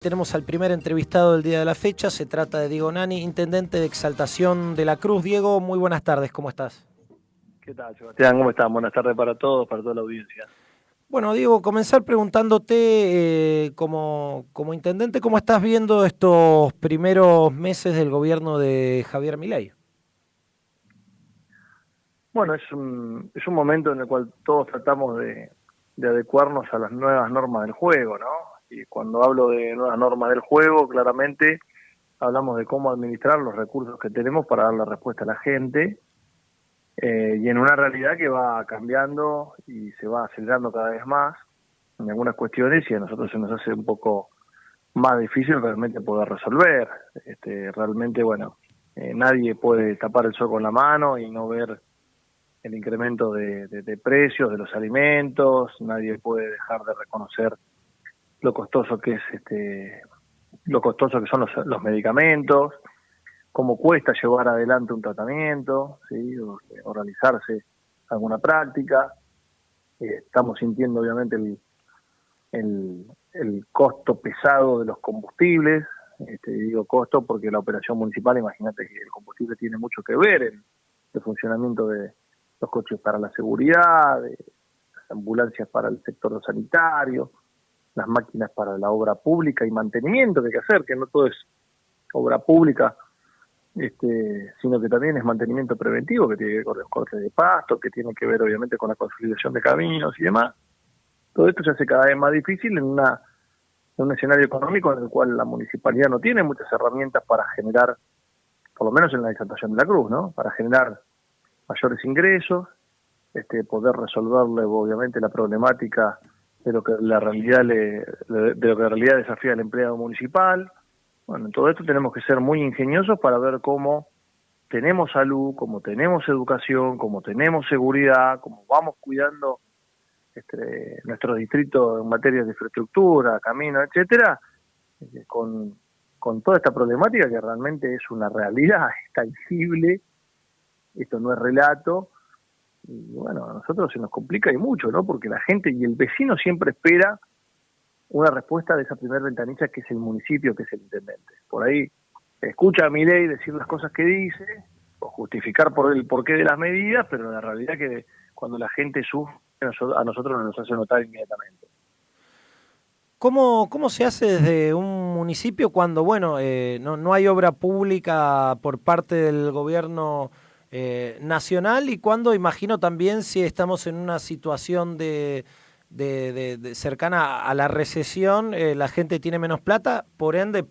Tenemos al primer entrevistado del día de la fecha, se trata de Diego Nani, intendente de Exaltación de la Cruz. Diego, muy buenas tardes, ¿cómo estás? ¿Qué tal, Sebastián? ¿Cómo están? Buenas tardes para todos, para toda la audiencia. Bueno, Diego, comenzar preguntándote como intendente, ¿cómo estás viendo estos primeros meses del gobierno de Javier Milei? Bueno, es un momento en el cual todos tratamos de adecuarnos a las nuevas normas del juego, ¿no? Y cuando hablo de nuevas normas del juego, claramente hablamos de cómo administrar los recursos que tenemos para darle respuesta a la gente, y en una realidad que va cambiando y se va acelerando cada vez más en algunas cuestiones, y a nosotros se nos hace un poco más difícil realmente poder resolver. Realmente, bueno, nadie puede tapar el sol con la mano y no ver el incremento de precios de los alimentos. Nadie puede dejar de reconocer lo costoso que es lo costoso que son los medicamentos, cómo cuesta llevar adelante un tratamiento, ¿sí? o realizarse alguna práctica. Estamos sintiendo obviamente el costo pesado de los combustibles. Digo costo porque la operación municipal, imagínate que el combustible tiene mucho que ver en el funcionamiento de los coches para la seguridad, de las ambulancias para el sector sanitario, las máquinas para la obra pública y mantenimiento que hay que hacer, que no todo es obra pública, sino que también es mantenimiento preventivo, que tiene que ver con los cortes de pasto, que tiene que ver obviamente con la consolidación de caminos y demás. Todo esto se hace cada vez más difícil en un escenario económico en el cual la municipalidad no tiene muchas herramientas para generar, por lo menos en la Exaltación de la Cruz, ¿no? Para generar mayores ingresos, poder resolverle obviamente la problemática de lo que la realidad de lo que en realidad desafía al empleado municipal. Bueno, en todo esto tenemos que ser muy ingeniosos para ver cómo tenemos salud, cómo tenemos educación, cómo tenemos seguridad, cómo vamos cuidando nuestro distrito en materia de infraestructura, caminos, etcétera, con toda esta problemática que realmente es una realidad, es tangible. Esto no es relato, y bueno, a nosotros se nos complica y mucho, ¿no? Porque la gente y el vecino siempre espera una respuesta de esa primera ventanilla que es el municipio, que es el intendente. Por ahí escucha a Milei decir las cosas que dice, o justificar por el porqué de las medidas, pero la realidad que cuando la gente sufre, a nosotros nos hace notar inmediatamente. ¿Cómo se hace desde un municipio cuando, bueno, no hay obra pública por parte del gobierno nacional, y cuando, imagino también, si estamos en una situación de cercana a la recesión, la gente tiene menos plata, por ende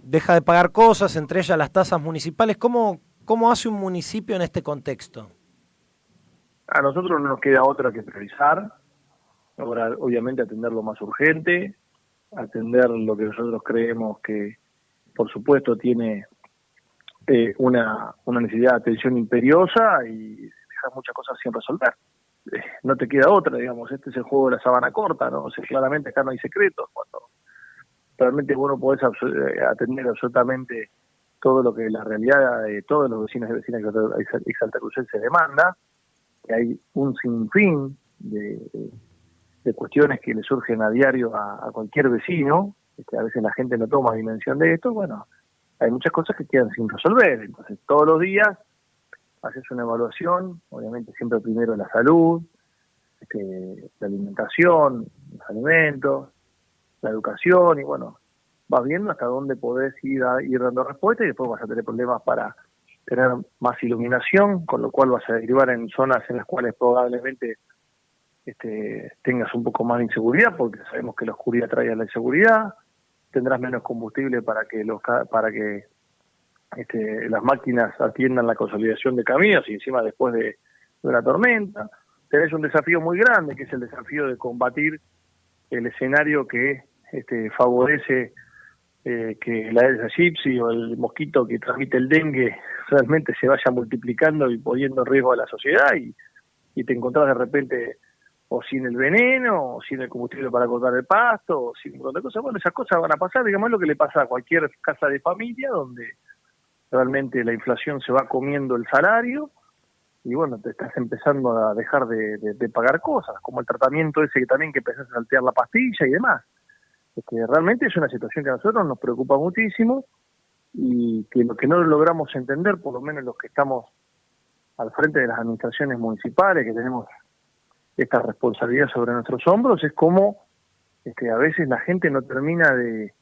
deja de pagar cosas, entre ellas las tasas municipales? ¿Cómo hace un municipio en este contexto? A nosotros no nos queda otra que priorizar. Ahora, obviamente, atender lo más urgente, atender lo que nosotros creemos que, por supuesto, tiene una necesidad de atención imperiosa, y dejar muchas cosas sin resolver. No te queda otra, digamos. Este es el juego de la sábana corta, ¿no? O sea, claramente acá no hay secretos. Cuando realmente vos no podés atender absolutamente todo lo que la realidad de todos los vecinos y vecinas exaltacrucenses demanda, que hay un sinfín de cuestiones que le surgen a diario a cualquier vecino. A veces la gente no toma dimensión de esto. Bueno, hay muchas cosas que quedan sin resolver. Entonces, todos los días haces una evaluación, obviamente siempre primero la salud, la alimentación, los alimentos, la educación, y bueno, vas viendo hasta dónde podés ir dando respuesta, y después vas a tener problemas para tener más iluminación, con lo cual vas a derivar en zonas en las cuales probablemente tengas un poco más de inseguridad, porque sabemos que la oscuridad trae a la inseguridad. Tendrás menos combustible para que las máquinas atiendan la consolidación de caminos, y encima después de una tormenta. Tenés un desafío muy grande, que es el desafío de combatir el escenario que favorece que la Aedes aegypti o el mosquito que transmite el dengue realmente se vaya multiplicando y poniendo en riesgo a la sociedad, y te encontrás de repente o sin el veneno, o sin el combustible para cortar el pasto, o sin un montón de cosas. Bueno, esas cosas van a pasar, digamos, es lo que le pasa a cualquier casa de familia, donde realmente la inflación se va comiendo el salario, y bueno, te estás empezando a dejar de pagar cosas, como el tratamiento ese que también que empezás a saltear la pastilla y demás. realmente es una situación que a nosotros nos preocupa muchísimo y que lo que no logramos entender, por lo menos los que estamos al frente de las administraciones municipales, que tenemos esta responsabilidad sobre nuestros hombros, es cómo a veces la gente no termina de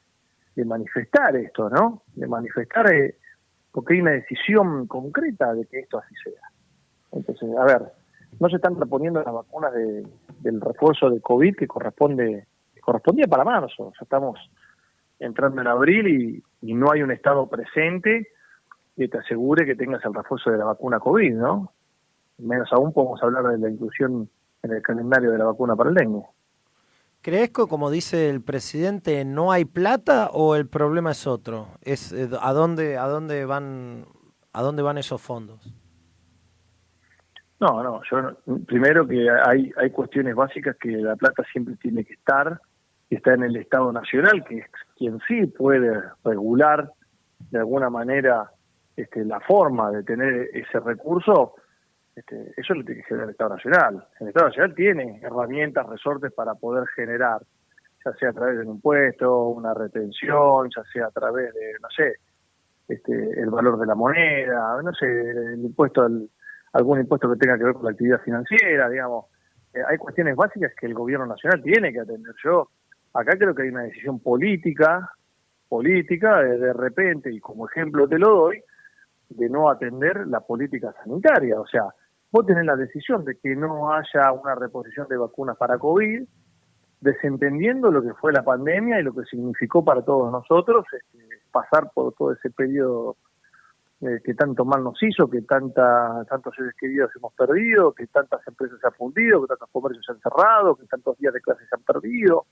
manifestar esto, ¿no? De manifestar porque hay una decisión concreta de que esto así sea. Entonces, a ver, no se están reponiendo las vacunas del refuerzo de COVID que correspondía para marzo. Ya estamos entrando en abril y no hay un Estado presente que te asegure que tengas el refuerzo de la vacuna COVID, ¿no? Menos aún podemos hablar de la inclusión en el calendario de la vacuna para el dengue. ¿Crees que, como dice el presidente, no hay plata o el problema es otro? Es ¿a dónde van esos fondos? No, primero que hay cuestiones básicas que la plata siempre tiene que estar, que está en el Estado Nacional, que es quien sí puede regular de alguna manera la forma de tener ese recurso. Eso lo tiene que generar el Estado Nacional. El Estado Nacional tiene herramientas, resortes para poder generar, ya sea a través de un impuesto, una retención, ya sea a través de, no sé, el valor de la moneda, no sé, el impuesto, algún impuesto que tenga que ver con la actividad financiera, digamos. Hay cuestiones básicas que el gobierno nacional tiene que atender. Yo acá creo que hay una decisión política, de repente, y como ejemplo te lo doy, de no atender la política sanitaria. O sea, vos tenés la decisión de que no haya una reposición de vacunas para COVID, desentendiendo lo que fue la pandemia y lo que significó para todos nosotros pasar por todo ese periodo que tanto mal nos hizo, que tantos seres queridos hemos perdido, que tantas empresas se han fundido, que tantos comercios se han cerrado, que tantos días de clase se han perdido.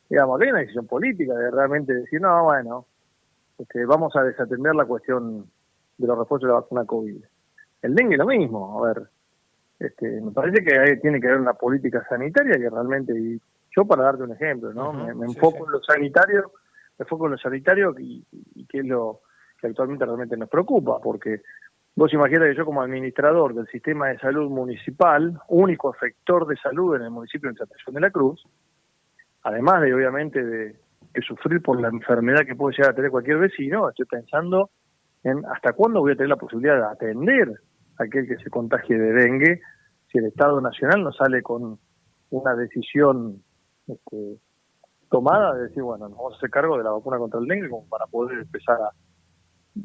Digamos, hay una decisión política de realmente decir, no, bueno, vamos a desatender la cuestión de los refuerzos de la vacuna COVID. El dengue lo mismo, a ver, me parece que tiene que haber una política sanitaria que realmente, y yo para darte un ejemplo, ¿no? Me enfoco en lo sanitario, y que es lo que actualmente realmente nos preocupa, porque vos imaginás que yo como administrador del sistema de salud municipal, único efector de salud en el municipio de Santa Fe de la Cruz, además de obviamente de sufrir por la enfermedad que puede llegar a tener cualquier vecino, estoy pensando en hasta cuándo voy a tener la posibilidad de atender a aquel que se contagie de dengue si el Estado Nacional no sale con una decisión tomada de decir, bueno, nos vamos a hacer cargo de la vacuna contra el dengue como para poder empezar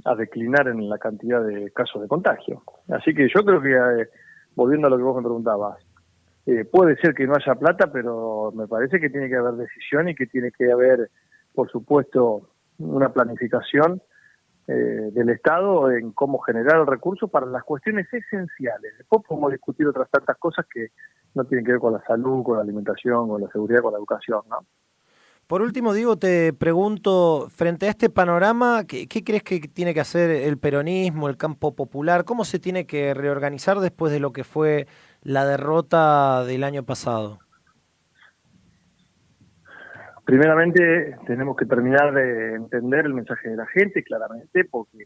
a declinar en la cantidad de casos de contagio. Así que yo creo que, volviendo a lo que vos me preguntabas, puede ser que no haya plata, pero me parece que tiene que haber decisión y que tiene que haber, por supuesto, una planificación del Estado en cómo generar el recurso para las cuestiones esenciales. Después podemos discutir otras tantas cosas que no tienen que ver con la salud, con la alimentación, con la seguridad, con la educación, ¿no? Por último, Diego, te pregunto, frente a este panorama, ¿qué crees que tiene que hacer el peronismo, el campo popular? ¿Cómo se tiene que reorganizar después de lo que fue la derrota del año pasado? Primeramente, tenemos que terminar de entender el mensaje de la gente, claramente, porque,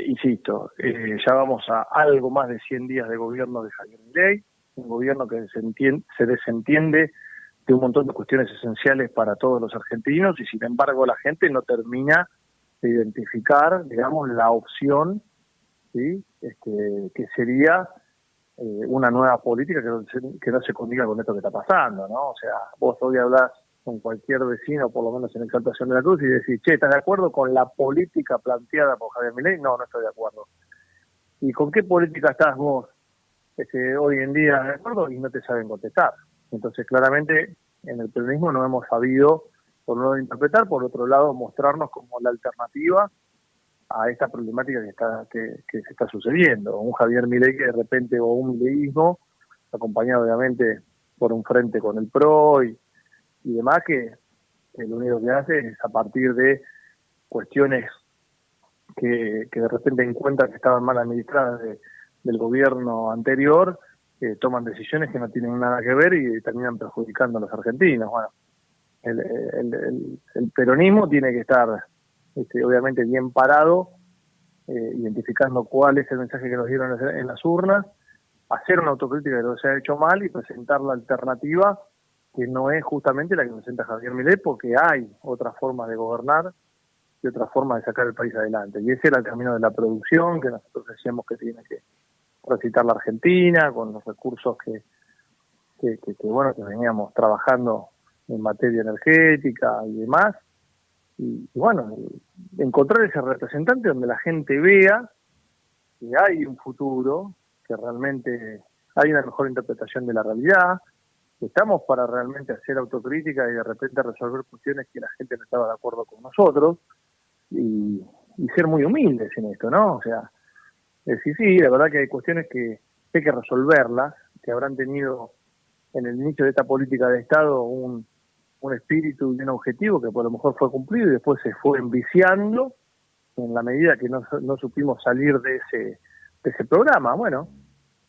insisto, ya vamos a algo más de 100 días de gobierno de Javier Milei, un gobierno que se desentiende de un montón de cuestiones esenciales para todos los argentinos y sin embargo la gente no termina de identificar, digamos, la opción, ¿sí? Que sería una nueva política que no se condiga con esto que está pasando, ¿no? O sea, vos hoy hablás con cualquier vecino, por lo menos en Exaltación de la Cruz, y decís, che, ¿estás de acuerdo con la política planteada por Javier Milei? No, no estoy de acuerdo. ¿Y con qué política estás vos hoy en día de acuerdo? Y no te saben contestar. Entonces, claramente, en el peronismo no hemos sabido, por un lado, interpretar, por otro lado, mostrarnos como la alternativa a esta problemática que se está sucediendo. Un Javier Milei que de repente, o un mileísmo, acompañado obviamente por un frente con el PRO y demás, que lo único que hace es a partir de cuestiones que de repente encuentran que estaban mal administradas del gobierno anterior, toman decisiones que no tienen nada que ver y terminan perjudicando a los argentinos. Bueno, el peronismo tiene que estar obviamente bien parado, identificando cuál es el mensaje que nos dieron en las urnas, hacer una autocrítica de lo que se ha hecho mal y presentar la alternativa que no es justamente la que presenta Javier Milei, porque hay otras formas de gobernar y otras formas de sacar el país adelante. Y ese era el camino de la producción, que nosotros decíamos que tiene que transitar la Argentina, con los recursos bueno, que veníamos trabajando en materia energética y demás. Y bueno, encontrar ese representante donde la gente vea que hay un futuro, que realmente hay una mejor interpretación de la realidad, que estamos para realmente hacer autocrítica y de repente resolver cuestiones que la gente no estaba de acuerdo con nosotros, y ser muy humildes en esto, ¿no? O sea, decir, sí, la verdad que hay cuestiones que hay que resolverlas, que habrán tenido en el inicio de esta política de Estado un espíritu y un objetivo que por lo mejor fue cumplido y después se fue enviciando en la medida que no supimos salir de ese programa. Bueno,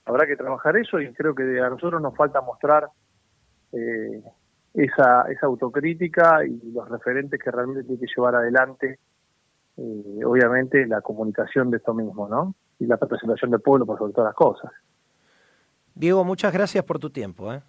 habrá que trabajar eso y creo que a nosotros nos falta mostrar esa autocrítica y los referentes que realmente tiene que llevar adelante, obviamente, la comunicación de esto mismo, ¿no? Y la representación del pueblo por sobre todas las cosas. Diego, muchas gracias por tu tiempo, ¿eh?